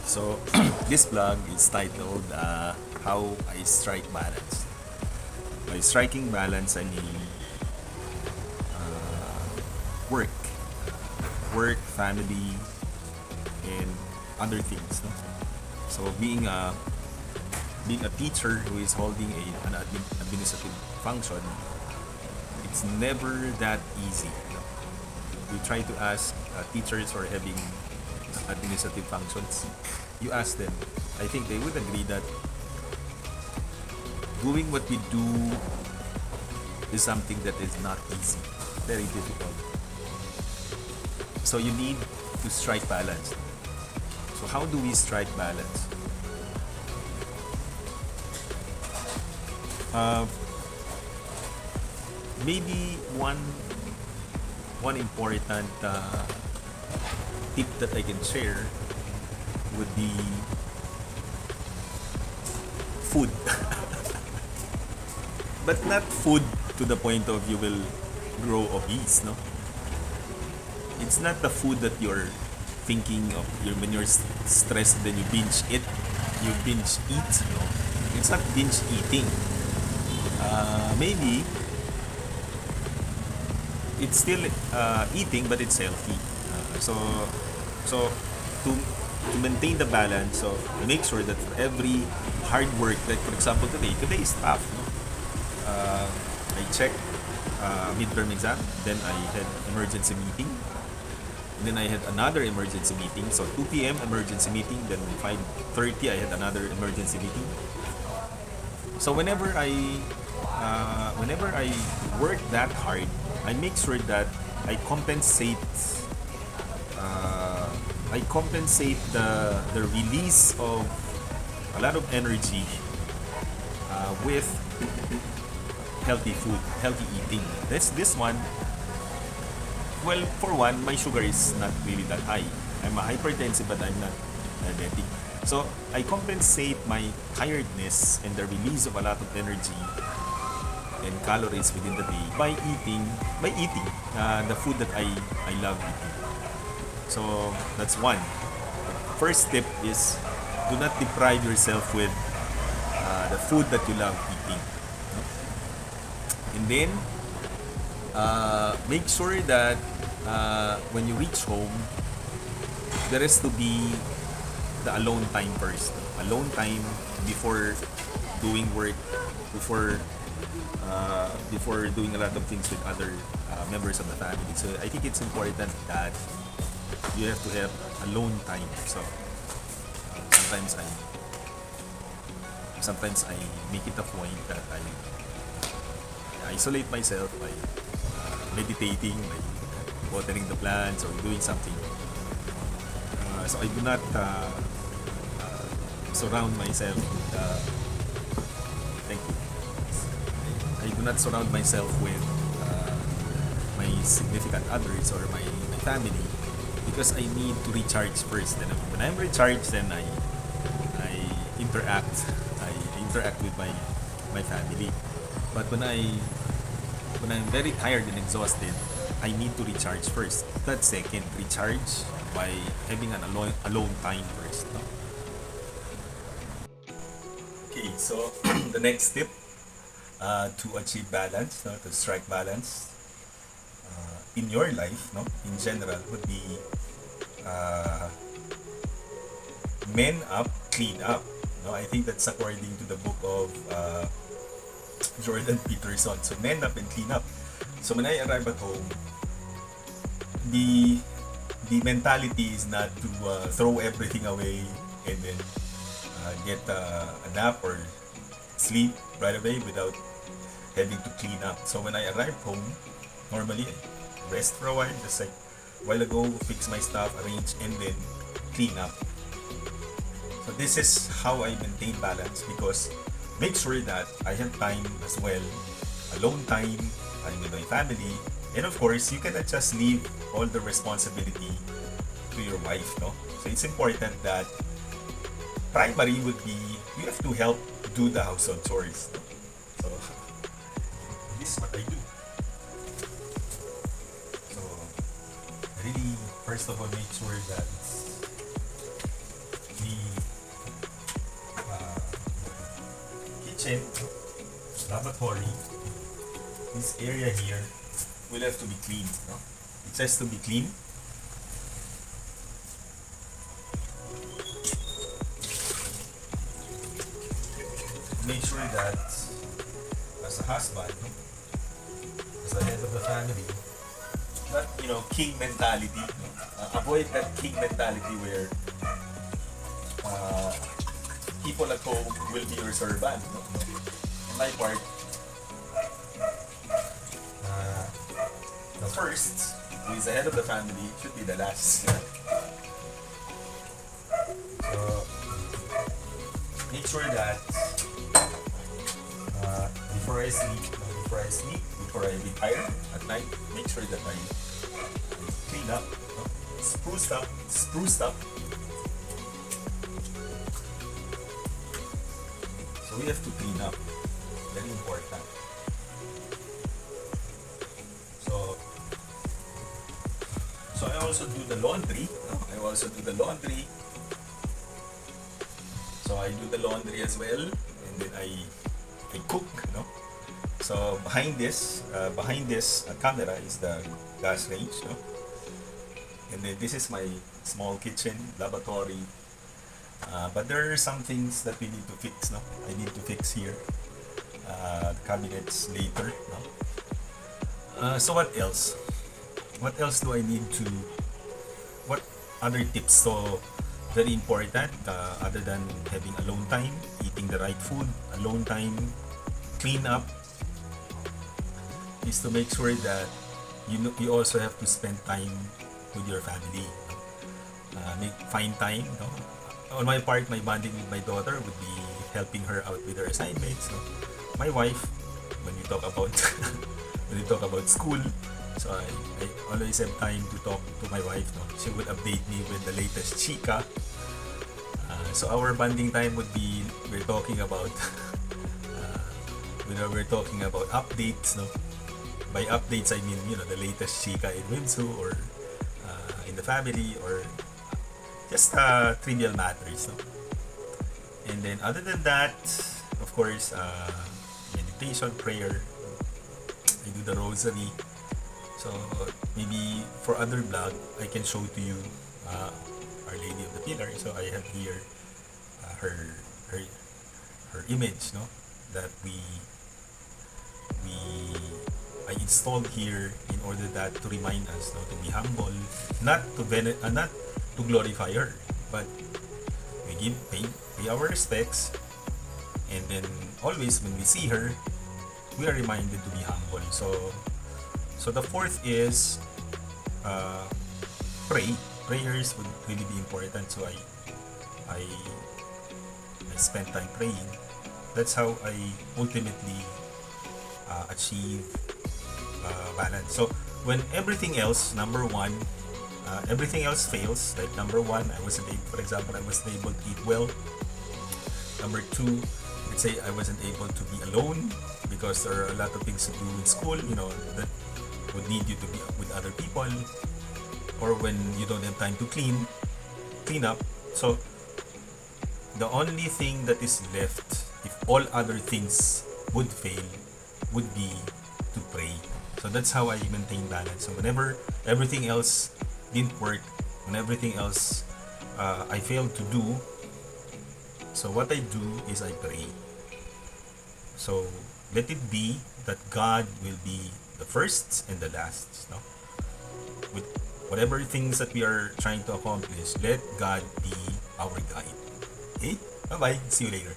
So this vlog is titled How I Strike Balance. By striking balance, I mean work, family, and other things. No? So being a teacher who is holding an administrative function, it's never that easy. No? You try to ask teachers who are having administrative functions, you ask them, I think they would agree that doing what we do is something that is not easy, very difficult. So you need to strike balance. So how do we strike balance? Uh, Maybe one important tip that I can share would be food. But not food to the point of you will grow obese, no? It's not the food that you're thinking of when you're stressed, then you binge eat, no? It's not binge eating. Maybe it's still eating, but it's healthy. So to maintain the balance, so make sure that for every hard work, like for example today is tough. No? I checked midterm exam, then I had emergency meeting, and then I had another emergency meeting. So 2 p.m. emergency meeting, then 5:30 I had another emergency meeting. So whenever I work that hard, I make sure that I compensate uh, the release of a lot of energy with healthy food, healthy eating. This one, well, for one, my sugar is not really that high. I'm a hypertensive, but I'm not diabetic. So I compensate my tiredness and the release of a lot of energy and calories within the day by eating the food that I love eating. So that's one. First tip is do not deprive yourself with the food that you love eating. And then make sure that when you reach home, there has to be the alone time first. Alone time before doing work, before doing a lot of things with other members of the family. So I think it's important that you have to have alone time. So sometimes I make it a point that I isolate myself by meditating, by watering the plants or doing something. So I do not surround myself with, thank you. I do not surround myself with my significant others or my family because I need to recharge first. And when I'm recharged, then I interact I interact with my family. But when I'm very tired and exhausted, I need to recharge first. That second, recharge by having an alone time first. No? Okay, so the next tip to achieve balance, no, to strike balance in your life, no, in general, would be uh, men up, clean up. No, I think that's according to the book of Jordan Peterson. So men up and clean up. So when I arrive at home, the the mentality is not to throw everything away and then get a nap or sleep right away without having to clean up. So when I arrive home, normally I rest for a while, just like a while ago, fix my stuff, arrange, and then clean up. So this is how I maintain balance because make sure that I have time as well, alone time with my family, and of course, you cannot just leave all the responsibility to your wife, no? So it's important that primary would be you have to help do the household chores. No? So this is what I do. So really, first of all, make sure that kitchen, lavatory, this area here will have to be clean. No? It has to be clean. Make sure that as a husband, as the head of the family, not king mentality. Avoid that king mentality where people at home will be your servant. No? On my part, the first, who is the head of the family, should be the last. So make sure that before I retire at night, make sure that I clean up, spruced up. So we have to clean up. Very important. So I also do the laundry. So I do the laundry as well, and then I cook. So behind this camera is the gas range. And then this is my small kitchen, lavatory. But there are some things that we need to fix. I need to fix here. The cabinets later. So what else? What else do I need to? What other tips? So very important. Other than having alone time, eating the right food, alone time, clean up, is to make sure that you also have to spend time with your family. Find time. On my part, my bonding with my daughter would be helping her out with her assignments. My wife, when we talk about school, so I always have time to talk to my wife. She would update me with the latest chika. So our bonding time would be we're talking about updates. By updates, I mean the latest chika in Winsu or in the family, or just trivial matters. And then other than that, of course, meditation, prayer. I do the rosary. So maybe for other vlog, I can show to you Our Lady of the Pillar. So I have here her image, that I installed here in order that to remind us to be humble, not to glorify her, but we pay our respects, and then always when we see her, we are reminded to be humble. So the fourth is pray. Prayers would really be important. So I spend time praying. That's how I ultimately achieve balance. So when everything else, everything else fails, like number one, I wasn't able to eat well. Number two, let's say I wasn't able to be alone because there are a lot of things to do in school, that would need you to be with other people, or when you don't have time to clean up. So the only thing that is left, if all other things would fail, would be to pray. So that's how I maintain balance. So whenever everything else didn't work, when everything else I failed to do, so what I do is I pray. So let it be that God will be the first and the last. With whatever things that we are trying to accomplish, let God be our guide. Okay? Bye-bye. See you later.